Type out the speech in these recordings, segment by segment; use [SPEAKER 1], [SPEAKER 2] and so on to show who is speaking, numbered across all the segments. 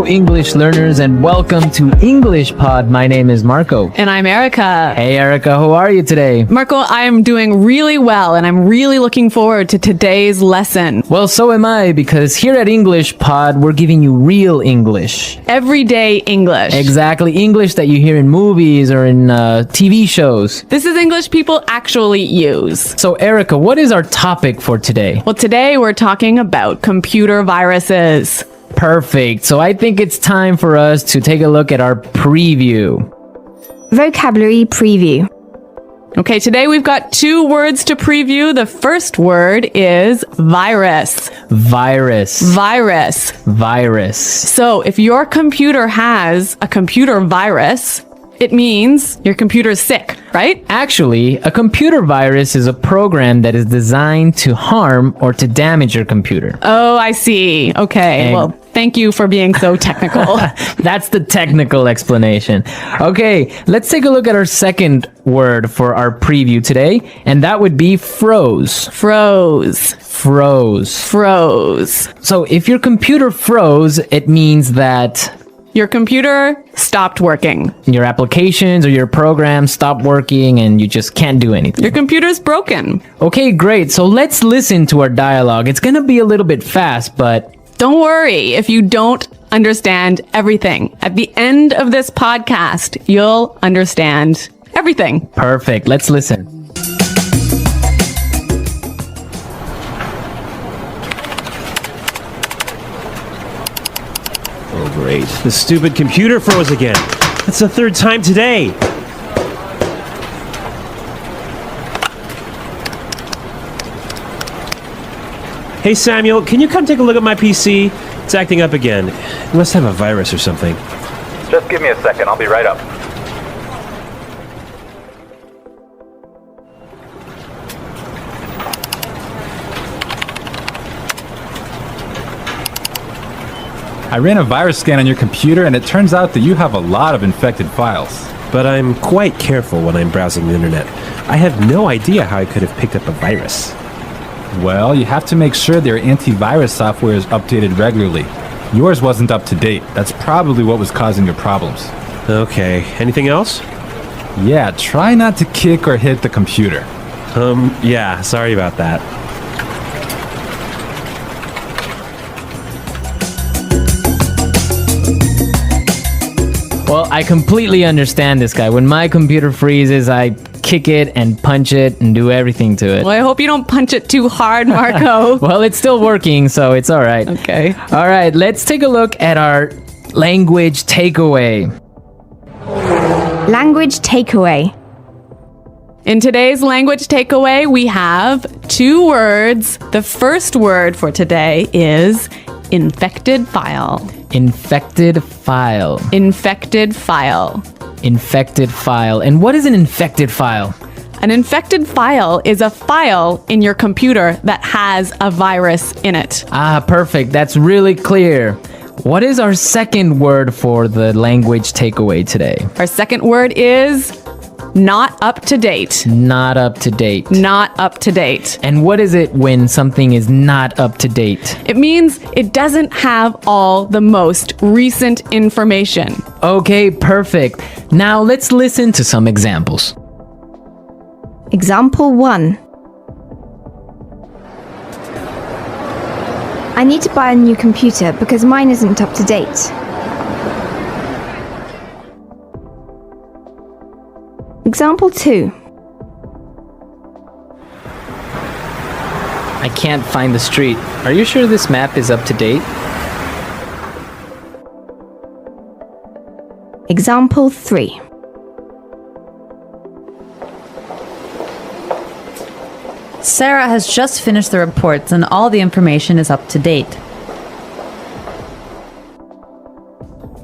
[SPEAKER 1] Hello, English learners, and welcome to English Pod. My name is Marco.
[SPEAKER 2] And I'm Erica.
[SPEAKER 1] Hey, Erica, how are you today?
[SPEAKER 2] Marco, I'm doing really well, and I'm really looking forward to today's lesson.
[SPEAKER 1] Well, so am I, because here at English Pod, we're giving you real English.
[SPEAKER 2] Everyday English.
[SPEAKER 1] Exactly, English that you hear in movies or in TV shows.
[SPEAKER 2] This is English people actually use.
[SPEAKER 1] So, Erica, what is our topic for today?
[SPEAKER 2] Well, today we're talking about computer viruses.
[SPEAKER 1] Perfect. So I think it's time for us to take a look at our preview.
[SPEAKER 3] Vocabulary preview.
[SPEAKER 2] Okay, today we've got 2 words to preview. The first word is virus.
[SPEAKER 1] Virus.
[SPEAKER 2] Virus.
[SPEAKER 1] Virus.
[SPEAKER 2] So if your computer has a computer virus, it means your computer's sick, right?
[SPEAKER 1] Actually, a computer virus is a program that is designed to harm or to damage your computer.
[SPEAKER 2] Oh, I see. Okay, well, thank you for being so technical.
[SPEAKER 1] That's the technical explanation. Okay, let's take a look at our second word for our preview today, and that would be froze.
[SPEAKER 2] Froze.
[SPEAKER 1] Froze.
[SPEAKER 2] Froze.
[SPEAKER 1] So if your computer froze, it means that
[SPEAKER 2] your computer stopped working.
[SPEAKER 1] your applications or your programs stop working and you just can't do anything.
[SPEAKER 2] Your computer's broken.
[SPEAKER 1] Okay, great. So let's listen to our dialogue. It's gonna be a little bit fast, but
[SPEAKER 2] Don't worry if you don't understand everything. At the end of this podcast, you'll understand everything.
[SPEAKER 1] perfect. Let's listen.
[SPEAKER 4] Oh, great. The stupid computer froze again. That's the 3rd time today. Hey, Samuel, can you come take a look at my PC? It's acting up again. It must have a virus or something.
[SPEAKER 5] Just give me a second, I'll be right up.
[SPEAKER 6] I ran a virus scan on your computer and it turns out that you have a lot of infected files.
[SPEAKER 4] But I'm quite careful when I'm browsing the internet. I have no idea how I could have picked up a virus.
[SPEAKER 6] Well, you have to make sure their antivirus software is updated regularly. Yours wasn't up to date. That's probably what was causing your problems.
[SPEAKER 4] Okay, anything else?
[SPEAKER 6] Yeah, try not to kick or hit the computer.
[SPEAKER 4] Yeah, sorry about that.
[SPEAKER 1] Well, I completely understand this guy. When my computer freezes, I kick it and punch it and do everything to it.
[SPEAKER 2] Well, I hope you don't punch it too hard, Marco.
[SPEAKER 1] Well, it's still working, so it's all right.
[SPEAKER 2] Okay.
[SPEAKER 1] All right, let's take a look at our language takeaway.
[SPEAKER 3] Language takeaway.
[SPEAKER 2] In today's language takeaway, we have 2 words. The first word for today is infected file.
[SPEAKER 1] Infected file.
[SPEAKER 2] Infected file.
[SPEAKER 1] Infected file. And what is an infected file?
[SPEAKER 2] An infected file is a file in your computer that has a virus in it.
[SPEAKER 1] Ah, perfect. That's really clear. What is our second word for the language takeaway today?
[SPEAKER 2] Our second word is not up to date.
[SPEAKER 1] Not up to date.
[SPEAKER 2] Not up to date.
[SPEAKER 1] And what is it when something is not up to date?
[SPEAKER 2] It means it doesn't have all the most recent information.
[SPEAKER 1] Okay, perfect. Now let's listen to some examples.
[SPEAKER 3] Example 1. I need to buy a new computer because mine isn't up to date. Example 2.
[SPEAKER 1] I can't find the street. Are you sure this map is up to date?
[SPEAKER 3] Example 3.
[SPEAKER 7] Sarah has just finished the reports and all the information is up to date.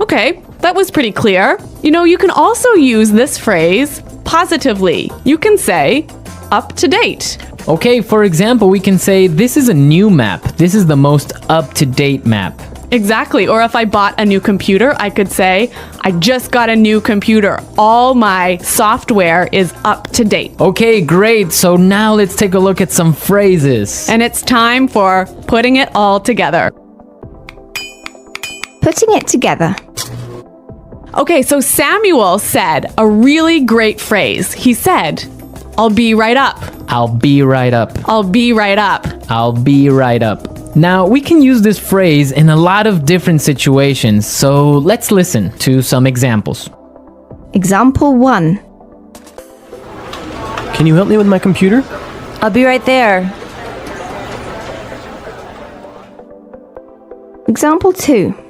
[SPEAKER 2] Okay, that was pretty clear. You know, you can also use this phrase positively. You can say, up to date.
[SPEAKER 1] Okay, for example, we can say, this is a new map. This is the most up-to-date map.
[SPEAKER 2] Exactly. Or if I bought a new computer, I could say, I just got a new computer. All my software is up to date.
[SPEAKER 1] Okay, great. So now let's take a look at some phrases.
[SPEAKER 2] And it's time for putting it all together.
[SPEAKER 3] Putting it together.
[SPEAKER 2] Okay, so Samuel said a really great phrase. He said, I'll be right up.
[SPEAKER 1] I'll be right up.
[SPEAKER 2] I'll be right up.
[SPEAKER 1] I'll be right up. Now, we can use this phrase in a lot of different situations, so let's listen to some examples.
[SPEAKER 3] Example 1.
[SPEAKER 4] Can you help me with my computer?
[SPEAKER 7] I'll be right there.
[SPEAKER 3] Example 2.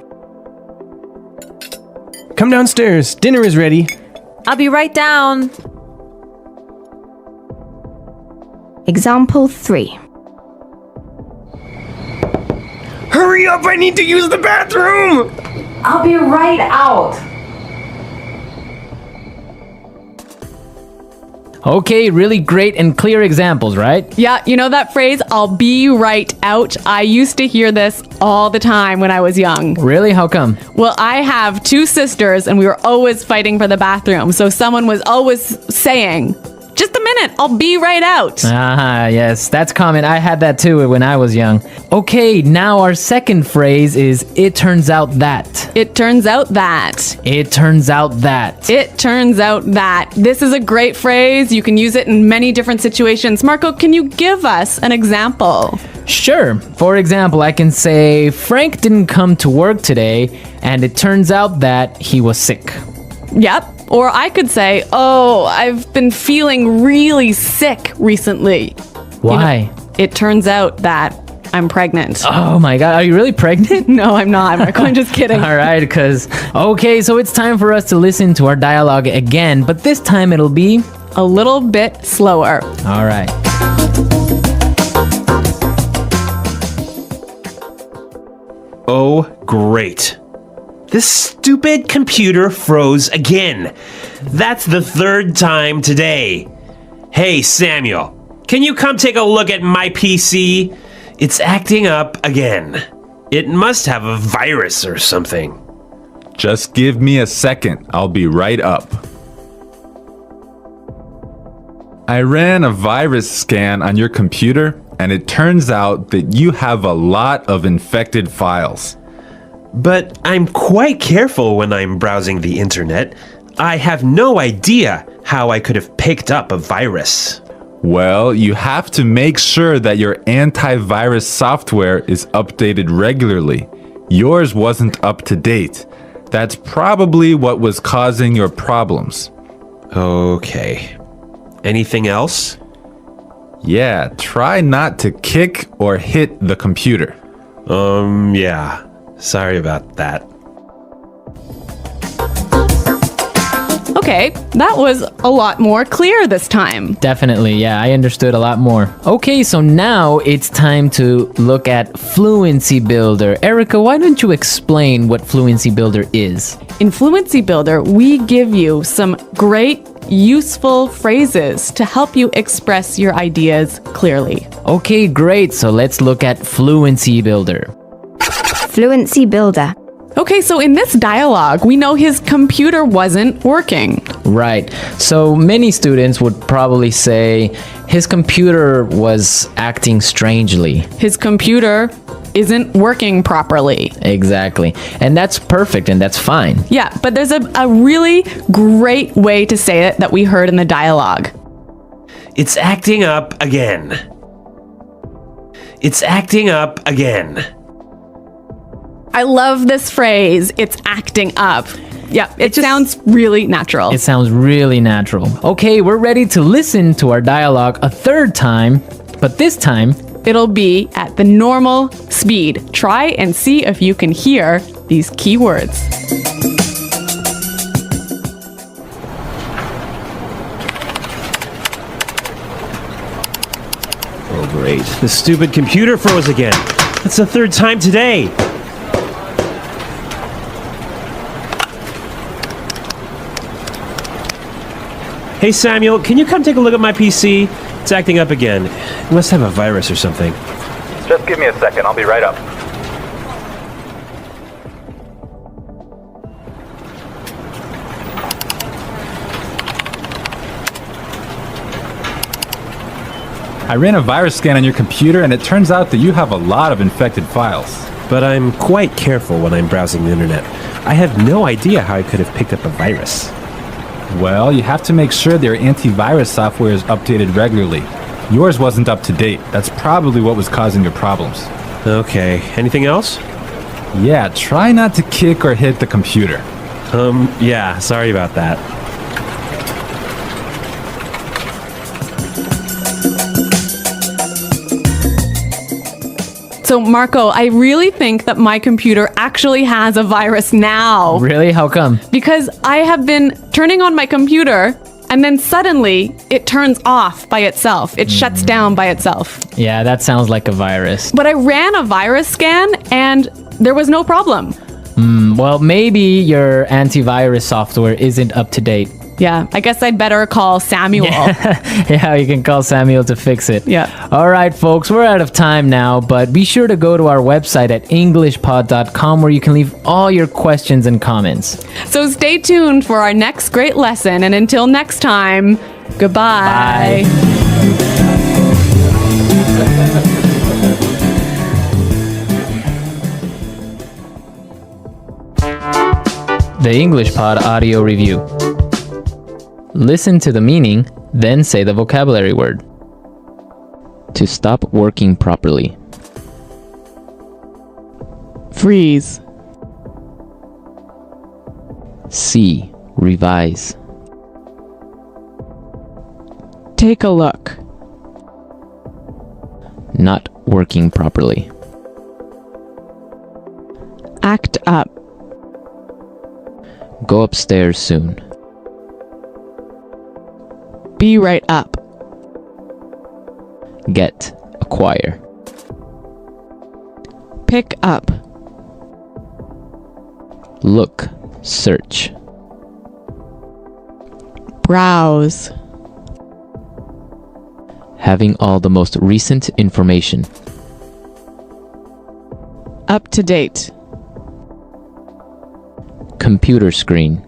[SPEAKER 4] Come downstairs. Dinner is ready.
[SPEAKER 7] I'll be right down.
[SPEAKER 3] Example 3.
[SPEAKER 4] Hurry up! I need to use the bathroom!
[SPEAKER 7] I'll be right out.
[SPEAKER 1] Okay, really great and clear examples, right?
[SPEAKER 2] Yeah, you know that phrase, I'll be right out? I used to hear this all the time when I was young.
[SPEAKER 1] Really? How come?
[SPEAKER 2] Well, I have 2 sisters and we were always fighting for the bathroom. So someone was always saying, just a minute, I'll be right out.
[SPEAKER 1] Ah, yes, that's common. I had that too when I was young. Okay, now our second phrase is, it turns out that.
[SPEAKER 2] It turns out that.
[SPEAKER 1] It turns out that.
[SPEAKER 2] It turns out that. This is a great phrase. You can use it in many different situations. Marco, can you give us an example?
[SPEAKER 1] Sure. For example, I can say, Frank didn't come to work today, and it turns out that he was sick.
[SPEAKER 2] Yep. Or I could say, oh, I've been feeling really sick recently.
[SPEAKER 1] Why?
[SPEAKER 2] It turns out that I'm pregnant.
[SPEAKER 1] Oh my God, are you really pregnant?
[SPEAKER 2] No, I'm not, Marco. I'm just kidding.
[SPEAKER 1] All right, okay, so it's time for us to listen to our dialogue again, but this time it'll be
[SPEAKER 2] A little bit slower.
[SPEAKER 1] all right.
[SPEAKER 4] Oh, great. This stupid computer froze again. That's the 3rd time today. Hey, Samuel, can you come take a look at my PC? It's acting up again. It must have a virus or something.
[SPEAKER 6] Just give me a second. I'll be right up. I ran a virus scan on your computer, and it turns out that you have a lot of infected files.
[SPEAKER 4] But I'm quite careful when I'm browsing the internet. I have no idea how I could have picked up a virus.
[SPEAKER 6] Well, you have to make sure that your antivirus software is updated regularly. Yours wasn't up to date. That's probably what was causing your problems.
[SPEAKER 4] Okay. Anything else?
[SPEAKER 6] Yeah, try not to kick or hit the computer.
[SPEAKER 4] Yeah. Sorry about that.
[SPEAKER 2] Okay, that was a lot more clear this time.
[SPEAKER 1] Definitely, yeah, I understood a lot more. Okay, so now it's time to look at Fluency Builder. Erica, why don't you explain what Fluency Builder is?
[SPEAKER 2] In Fluency Builder, we give you some great, useful phrases to help you express your ideas clearly.
[SPEAKER 1] Okay, great, so let's look at Fluency Builder.
[SPEAKER 3] Fluency Builder.
[SPEAKER 2] Okay, so in this dialogue, we know his computer wasn't working.
[SPEAKER 1] Right, so many students would probably say his computer was acting strangely.
[SPEAKER 2] His computer isn't working properly.
[SPEAKER 1] Exactly, and that's perfect and that's fine.
[SPEAKER 2] Yeah, but there's a really great way to say it that we heard in the dialogue.
[SPEAKER 4] It's acting up again. It's acting up again.
[SPEAKER 2] I love this phrase, it's acting up. Yeah, it sounds really natural.
[SPEAKER 1] It sounds really natural. Okay, we're ready to listen to our dialogue a 3rd time, but this time,
[SPEAKER 2] it'll be at the normal speed. Try and see if you can hear these key words.
[SPEAKER 4] Oh, great. The stupid computer froze again. That's the 3rd time today. Hey, Samuel, can you come take a look at my PC? It's acting up again. It must have a virus or something.
[SPEAKER 5] Just give me a second. I'll be right up.
[SPEAKER 6] I ran a virus scan on your computer, and it turns out that you have a lot of infected files.
[SPEAKER 4] but I'm quite careful when I'm browsing the internet. I have no idea how I could have picked up a virus.
[SPEAKER 6] Well, you have to make sure their antivirus software is updated regularly. Yours wasn't up to date. That's probably what was causing your problems.
[SPEAKER 4] Okay, anything else?
[SPEAKER 6] Yeah, try not to kick or hit the computer.
[SPEAKER 4] Yeah, sorry about that.
[SPEAKER 2] So, Marco, I really think that my computer actually has a virus now.
[SPEAKER 1] Really? How come?
[SPEAKER 2] Because I have been turning on my computer and then suddenly it turns off by itself. It shuts down by itself.
[SPEAKER 1] Yeah, that sounds like a virus.
[SPEAKER 2] But I ran a virus scan and there was no problem.
[SPEAKER 1] Well, maybe your antivirus software isn't up to date.
[SPEAKER 2] Yeah, I guess I'd better call Samuel.
[SPEAKER 1] Yeah, you can call Samuel to fix it.
[SPEAKER 2] Yeah.
[SPEAKER 1] All right, folks, we're out of time now, but be sure to go to our website at englishpod.com where you can leave all your questions and comments.
[SPEAKER 2] So stay tuned for our next great lesson. And until next time, goodbye.
[SPEAKER 1] The English Pod Audio Review. Listen to the meaning, then say the vocabulary word. To stop working properly.
[SPEAKER 2] Freeze.
[SPEAKER 1] See, revise.
[SPEAKER 2] Take a look.
[SPEAKER 1] Not working properly.
[SPEAKER 2] Act up.
[SPEAKER 1] Go upstairs soon.
[SPEAKER 2] Be right up.
[SPEAKER 1] Get, acquire.
[SPEAKER 2] Pick up.
[SPEAKER 1] Look, search.
[SPEAKER 2] Browse.
[SPEAKER 1] Having all the most recent information.
[SPEAKER 2] Up to date.
[SPEAKER 1] Computer screen.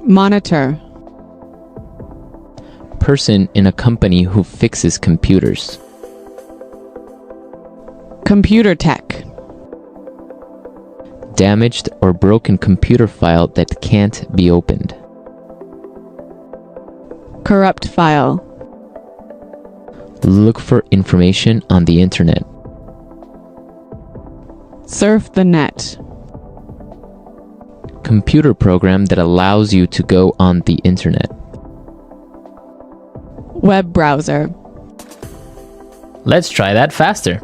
[SPEAKER 2] Monitor.
[SPEAKER 1] Person in a company who fixes computers.
[SPEAKER 2] Computer tech.
[SPEAKER 1] Damaged or broken computer file that can't be opened.
[SPEAKER 2] Corrupt file.
[SPEAKER 1] Look for information on the internet.
[SPEAKER 2] Surf the net.
[SPEAKER 1] Computer program that allows you to go on the internet.
[SPEAKER 2] Web browser.
[SPEAKER 1] Let's try that faster.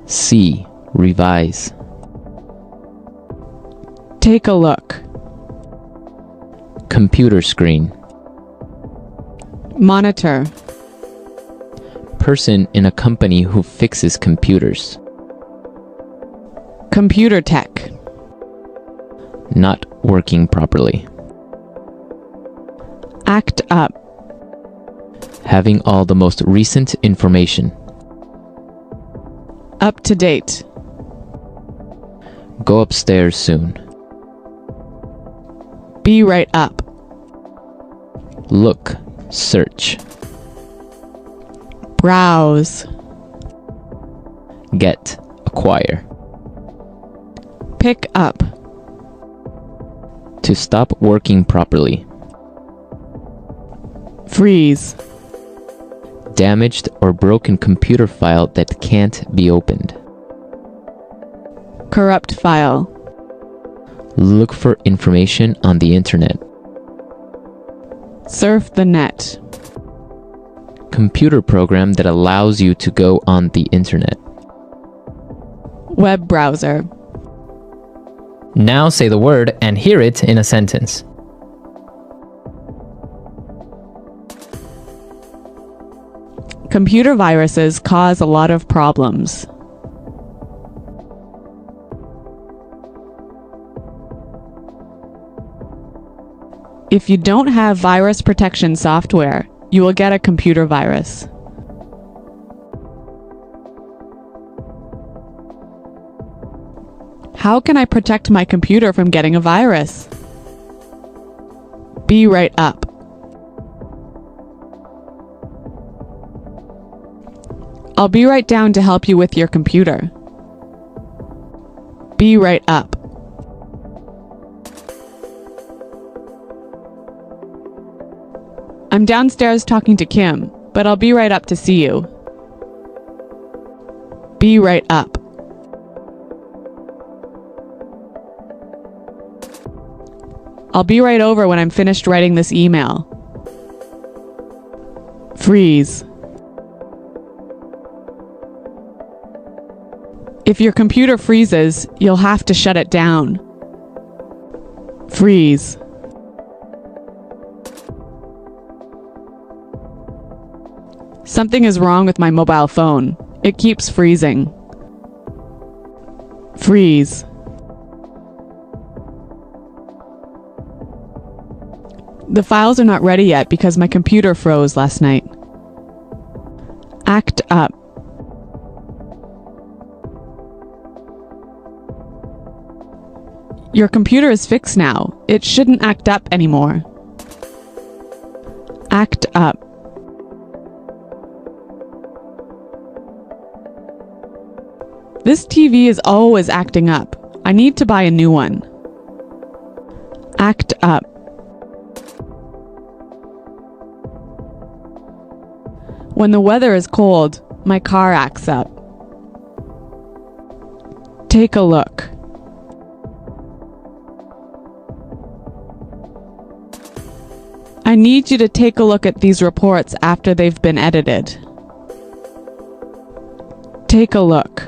[SPEAKER 1] See, revise.
[SPEAKER 2] Take a look.
[SPEAKER 1] Computer screen.
[SPEAKER 2] Monitor.
[SPEAKER 1] Person in a company who fixes computers.
[SPEAKER 2] Computer tech.
[SPEAKER 1] Not working properly.
[SPEAKER 2] Act up.
[SPEAKER 1] Having all the most recent information.
[SPEAKER 2] Up to date.
[SPEAKER 1] Go upstairs soon.
[SPEAKER 2] Be right up.
[SPEAKER 1] Look, search.
[SPEAKER 2] Browse.
[SPEAKER 1] Get, acquire.
[SPEAKER 2] Pick up.
[SPEAKER 1] To stop working properly.
[SPEAKER 2] Freeze.
[SPEAKER 1] Damaged or broken computer file that can't be opened.
[SPEAKER 2] Corrupt file.
[SPEAKER 1] Look for information on the internet.
[SPEAKER 2] Surf the net.
[SPEAKER 1] Computer program that allows you to go on the internet.
[SPEAKER 2] Web browser.
[SPEAKER 1] Now say the word and hear it in a sentence.
[SPEAKER 2] Computer viruses cause a lot of problems. If you don't have virus protection software, you will get a computer virus. How can I protect my computer from getting a virus? Be right up. I'll be right down to help you with your computer. Be right up. I'm downstairs talking to Kim, but I'll be right up to see you. Be right up. I'll be right over when I'm finished writing this email. Freeze. If your computer freezes, you'll have to shut it down. Freeze. Something is wrong with my mobile phone. It keeps freezing. Freeze. The files are not ready yet because my computer froze last night. Act up. Your computer is fixed now. It shouldn't act up anymore. Act up. This TV is always acting up. I need to buy a new one. Act up. When the weather is cold, my car acts up. Take a look. I need you to take a look at these reports after they've been edited. Take a look.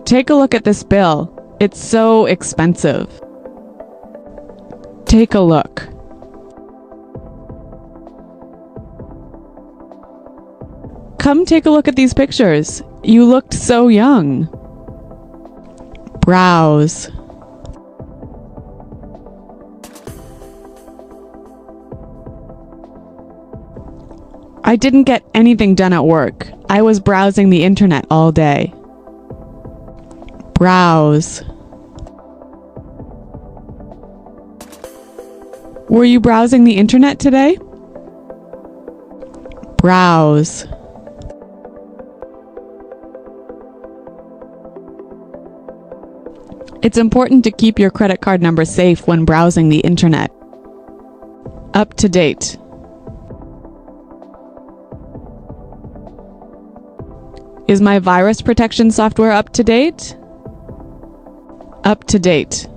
[SPEAKER 2] Take a look at this bill. It's so expensive. Take a look. Come take a look at these pictures. You looked so young. Browse. I didn't get anything done at work. I was browsing the internet all day. Browse. Were you browsing the internet today? Browse. It's important to keep your credit card number safe when browsing the internet. Up to date. Is my virus protection software up to date? Up to date.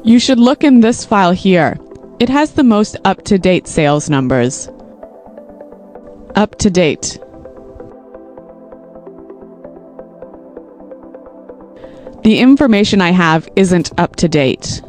[SPEAKER 2] You should look in this file here. It has the most up-to-date sales numbers. Up to date. The information I have isn't up to date.